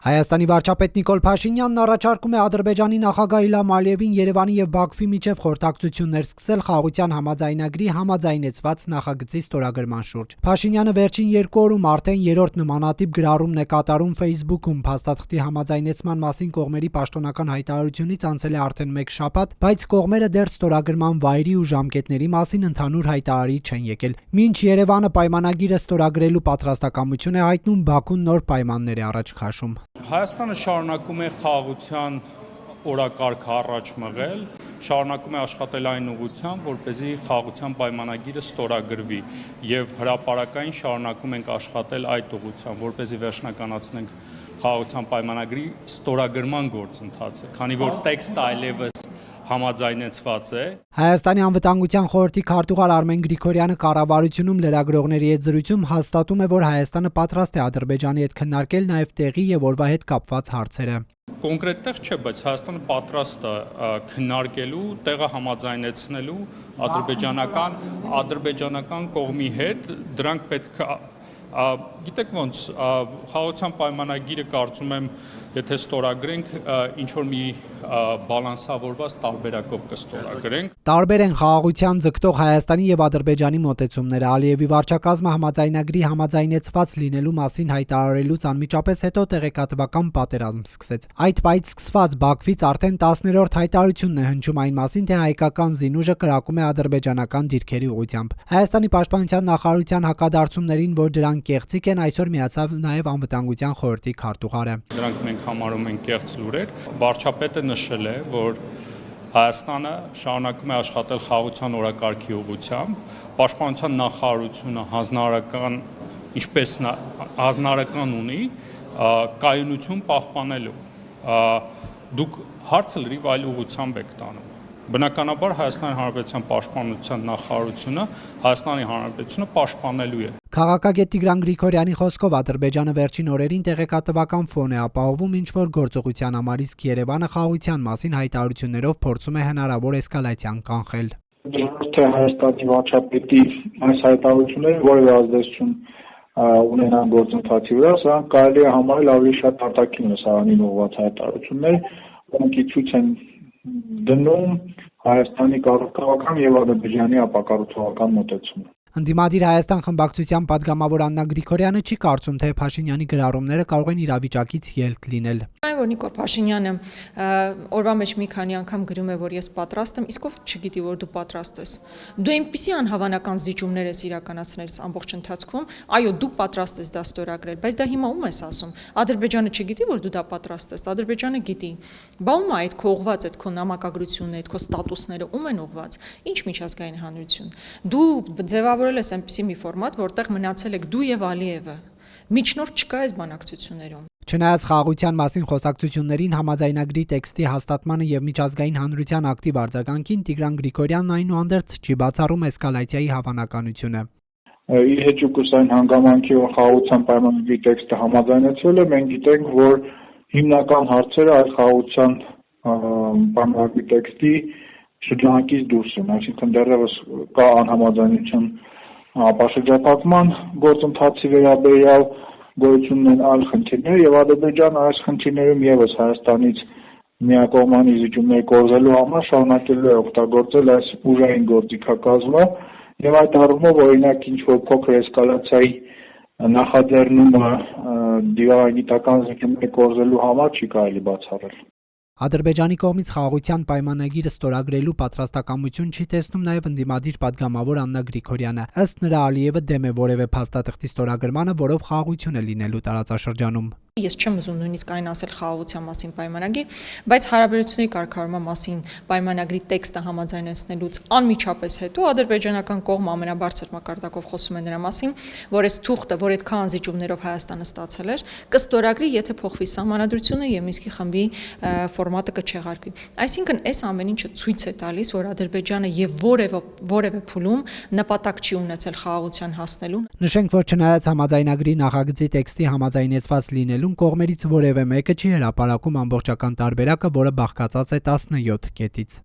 Հայաստանի վարչապետ Նիկոլ Փաշինյանն առաջարկում է Ադրբեջանի նախագահ Իլհամ Ալիևին Երևանի և Բաքվի միջև խորհրդակցություններ սկսել խաղաղության համաձայնագրի համաձայնեցված նախագծի ստորագրման շուրջ։ Փաշինյանը վերջին 2 օրում արդեն 3-րդ նմանատիպ գրառումն է կատարում Facebook-ում։ Փաստաթղթի համաձայնեցման մասին կողմերի պաշտոնական հայտարարությունից անցել է արդեն 1 շաբաթ, բայց կողմերը դեռ ստորագրման վայրի ու ժամկետների մասին ընդհանուր հայտարարի չեն եկել։ Մինչ Երևանը պայմանագիրը ստորագրելու պատրաստակամություն է հայտնում, Բաքուն նոր պայմաններ է առաջ քաշում։ Հայաստանը շարունակում է խաղաղության օրակարգը առաջ մղել, շարունակում է աշխատել այն ուղղությամբ, որպեսզի խաղաղության պայմանագիրը ստորագրվի եւ հրապարակային շարունակում ենք աշխատել այդ ուղղությամբ, որպեսզի վերջնականացնենք խաղաղության պայմանագրի ստորագրման գործընթացը, քանի որ տեքստը այլևս համաձայնեցված է։ Հայաստանի անվտանգության խորհրդի քարտուղար Արմեն Գրիգորյանը կառավարությունում լրագրողների հետ զրույցում հաստատում է, որ Հայաստանը պատրաստ է Ադրբեջանի հետ քննարկել նաև տեղի եւ օրվա հետ կապված հարցերը։ Կոնկրետ տեղ չէ, բայց Հայաստանը պատրաստ է քննարկելու, տեղը համաձայնեցնելու ադրբեջանական կողմի հետ, դրանք պետք է գիտեք ոնց խաղաղության պայմանագիրը կարծում եմ եթե ստորագրենք ինչ որ մի բալանսավորված տարբերակով կստորագրենք։ Տարբեր են խաղաղության ձգտող Հայաստանի եւ Ադրբեջանի մոտեցումները։ Ալիևի վարչակազմը համաձայնագրի համաձայնեցված լինելու մասին հայտարարելուց անմիջապես հետո տեղեկատվական պատերազմ սկսեց։ Այդ պայից սկսված Բաքվից արդեն 10-րդ հայտարարությունն է հնչում այն մասին, թե հայկական զինուժը կրակում է ադրբեջանական դիրքերի ուղղությամբ։ Հայաստանի պաշտպանության նախարարության հակադարձումներին, որ դրանք կեղծիք են, այսօր միացավ նաև անվտանգության խորհրդի քարտուղարը։ Դրանք մենք համարում ենք կեղծ լուրեր։ Վարչապետը նշել է, որ Հայաստանը շարունակում է աշխատել խաղաղության օրակարգի ուղղությամբ, պաշտպանության նախարարությունը հանձնարարական ունի կայունություն պահպանելու։ Դուք հարցը լրիվ այլ ուղղությամբ եք տանում։ Բնականաբար Հայաստանի Հանրապետության պաշտպանության նախարարությունը Հայաստանի Հանրապետությունը պաշտպանելու է։ Քաղաքագետ Տիգրան Գրիգորյանի խոսքով Ադրբեջանը վերջին օրերին տեղեկատվական ֆոն է ապահովում ինչ-որ գործողության համար, իսկ Երևանը խաղաղության մասին հայտարարություններով փորձում է հնարավոր էսկալացիան կանխել։ Թե Հայաստանի վարչապետի այս հայտարարությունները որևէ ազդեցություն ունենան գործընթացի վրա, սրանք կարելի է համարել ավելի շատ արտաքին լսարանին ուղղված հայտարարություններ, որոնք ցույց են դնում Հայաստանի կառավարական եւ Ադրբեջանի ապակառուցողական մոտեցումը։ Ընդդիմադիր Հայաստան խմբակցության падգամավոր Աննա Գրիգորյանը չի կարծում, թե Փաշինյանի գրառումները կարող են իրավիճակից ելք լինել։ Այն որ Նիկոլ Փաշինյանը օրվա մեջ մի քանի անգամ գրում է, որ ես պատրաստ եմ, իսկ ով չգիտի, որ դու պատրաստ ես։ Դու այնպիսի անհավանական զիջումներ ես իրականացնել ամբողջ ընթացքում, այո, դու պատրաստ ես դա ստորագրել, բայց դա հիմա ում ես ասում։ Ադրբեջանը չգիտի, որ դու դա պատրաստ ես, Ադրբեջանը գիտի։ Բա ում է այդ քո ուղված, այդ քո նամակագրությունները, այդ քո ստատուսները ում են ուղված։ Ինչ միջազգային հանրություն։ Դու ձևավորել ես այնպիսի մի ֆորմատ, որտեղ մնացել եք դու եւ Ալիևը։ Միջնորդ չկա այս բանակցություններում։ Չնայած խաղաղության մասին խոսակցություններին, համաձայնագրի տեքստի հաստատմանը եւ միջազգային հանրության ակտիվ արձագանքին Տիգրան Գրիգորյանն այնուհանդերձ չի բացառում էսկալացիայի հավանականությունը։ Իր հեճուկս այն հանգամանքի, որ խաղաղության պայմանագրի տեքստը համաձայնեցվել է, մենք գիտենք, որ հիմնական հարցերը այդ խաղաղության պայմանագրի տեքստի շրջանակից դուրս են, այսինքն դեռևս կա անհամաձայնություն ապաշրջապատման գործընթացի վերաբերյալ, գոյություն ունեն այլ խնդիրներ եւ Ադրբեջանը այս խնդիրներում եւս Հայաստանից միակողմանի զիջումներ կորզելու համար շարունակելու է օգտագործել այս ուժային գործիքակազմը եւ այդ առումով օրինակ ինչ որ փոքր էսկալացիայի նախաձեռնումը դիվանագիտական զիջումներ կորզելու համար չի կարելի բացառել։ Ադրբեջանի կողմից խաղաղության պայմանագիրը ստորագրելու պատրաստակամություն չի տեսնում նաև ընդդիմադիր падգամավոր Աննա Գրիգորյանը։ Ըստ նրա Ալիևը դեմ է որևէ փաստաթղթի ստորագրմանը, որով խաղաղություն է լինելու տարածաշրջանում։ Ես չեմ ուզում նույնիսկ այն ասել խաղաղության մասին պայմանագիր, բայց հարաբերությունների կարգավորման մասին պայմանագրի տեքստը համաձայնեցնելուց անմիջապես հետո ադրբեջանական կողմը ամենաբարձր մակարդակով խոսում է նրա մասին, որ այս թուղթը, որ այդքան զիջումներով Հայաստանը ստացել էր, կստորագրի, եթե փոխվի սահմանադրությունը եւ Մինսկի խմբի ֆորմատը կչեղարկվի։ Այսինքն այս ամեն ինչը ցույց է տալիս, որ Ադրբեջանը եւ որևէ փուլում նպատակ չի ունեցել խաղաղության հասնելուն։ Նշենք, որ չնայած համաձայնագրի նախագծի տեքստի համաձայնեցված լինելու կողմերից որևէ մեկը չի հրապարակում ամբողջական տարբերակը, որը բաղկացած է 17 կետից։